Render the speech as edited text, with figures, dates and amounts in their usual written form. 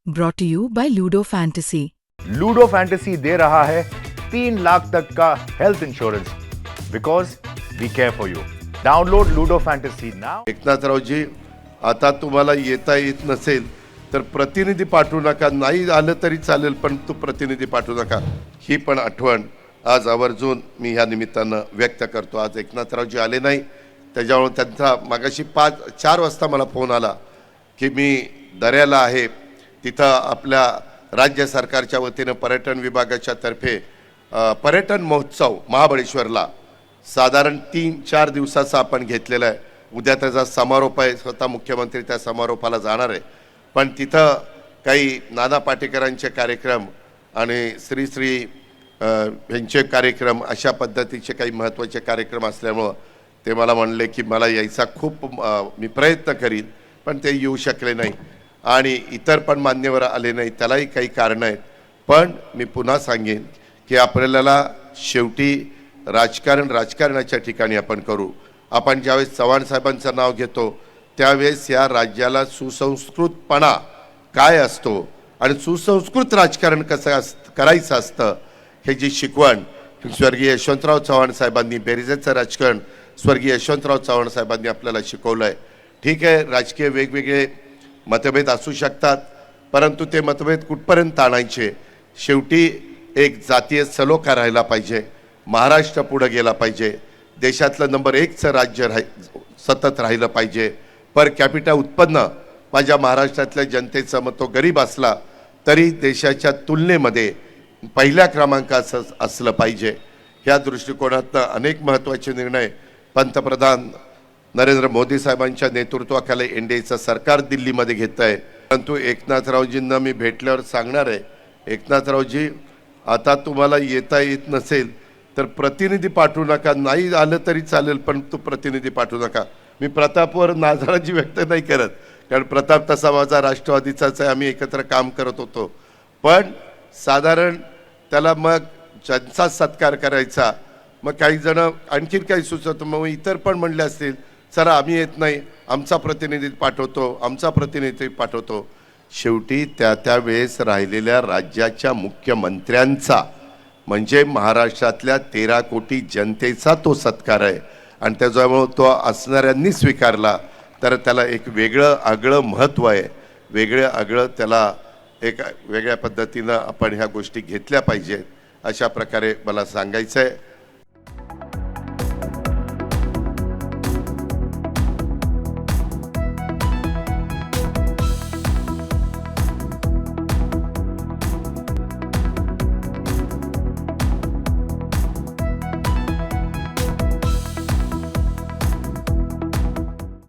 Brought to you by Ludo Fantasy. Ludo Fantasy दे रहा है 3 लाख तक का health insurance because we care for you. Download Ludo Fantasy now. Eknathraoji, आता तुम्हाला येता येत नसेल तर प्रतिनिधी पाठवू नका, नाही आलं तरी चालेल पण तू प्रतिनिधी पाठवू नका, ही पण आठवण आज आवर्जून मी ह्या निमित्तानं व्यक्त करतो। आज एकनाथरावजी आले नाही, त्याच्यामुळे त्यांचा मागाशी 4 वाजता मला फोन आला की मी दर्याला आहे, तिथं आपल्या राज्य सरकारच्या वतीनं पर्यटन विभागाच्या तर्फे पर्यटन महोत्सव महाबळेश्वरला साधारण 3-4 दिवसाचा आपण घेतलेला आहे। उद्या त्याचा समारोप आहे, स्वतः मुख्यमंत्री त्या समारोपाला जाणार आहे, पण तिथं काही नाना पाटेकरांचे कार्यक्रम आणि श्री यांचे कार्यक्रम अशा पद्धतीचे काही महत्त्वाचे कार्यक्रम असल्यामुळं ते मला म्हणले की मला यायचा खूप मी प्रयत्न करीन, पण ते येऊ शकले नाही आणि इतर पण मान्यवर आले नाही, त्यालाही काही कारणं आहेत। पण मी पुन्हा सांगेन की आपल्याला शेवटी राजकारणाच्या ठिकाणी आपण करू। आपण ज्यावेळेस चव्हाण साहेबांचं नाव घेतो त्यावेळेस या राज्याला सुसंस्कृतपणा काय असतो आणि सुसंस्कृत राजकारण कसं करायचं असतं हे जी शिकवण स्वर्गीय यशवंतराव चव्हाण साहेबांनी, बेरीजेचं राजकारण स्वर्गीय यशवंतराव चव्हाण साहेबांनी आपल्याला शिकवलं आहे। ठीक आहे, राजकीय वेगवेगळे मतभेद असू शकतात, परंतु ते मतभेद कुठपर्यंत आणायचे, शेवटी एक जातीय सलोखा राहिला पाहिजे, महाराष्ट्र पुढे गेला पाहिजे, देशातलं नंबर 1चं राज्य सतत राहिलं पाहिजे। पर कॅपिटा उत्पन्न माझ्या महाराष्ट्रातल्या जनतेचं मग तो गरीब असला तरी देशाच्या तुलनेमध्ये पहिल्या क्रमांकाचं असलं पाहिजे। ह्या दृष्टिकोनातनं अनेक महत्त्वाचे निर्णय पंतप्रधान नरेंद्र मोदी साहेबांच्या नेतृत्वाखाली एनडीएचं सरकार दिल्लीमध्ये घेत आहे। परंतु एकनाथरावजींना मी भेटल्यावर सांगणार आहे, एकनाथरावजी आता तुम्हाला येता येत नसेल तर प्रतिनिधी पाठवू नका, नाही आलं तरी चालेल पण तू प्रतिनिधी पाठवू नका। मी प्रतापवर नाराजी व्यक्त नाही करत, कारण प्रताप तसा माझा राष्ट्रवादीचाच आहे, आम्ही एकत्र काम करत होतो, पण साधारण त्याला मग ज्यांचा सत्कार करायचा, मग काही जण आणखीन काही सुचवतो, मग इतर पण म्हणले असतील चला आम्ही येत नाही, आमचा प्रतिनिधी पाठवतो। शेवटी त्या वेळेस राहिलेल्या राज्याच्या मुख्यमंत्र्यांचा म्हणजे महाराष्ट्रातल्या 13 कोटी जनतेचा तो सत्कार आहे आणि त्याच्यामुळे तो असणाऱ्यांनी स्वीकारला तर त्याला एक वेगळं आगळं महत्त्व आहे, वेगळं आगळं त्याला एक वेगळ्या पद्धतीनं आपण ह्या गोष्टी घेतल्या पाहिजेत, अशा प्रकारे मला सांगायचं आहे।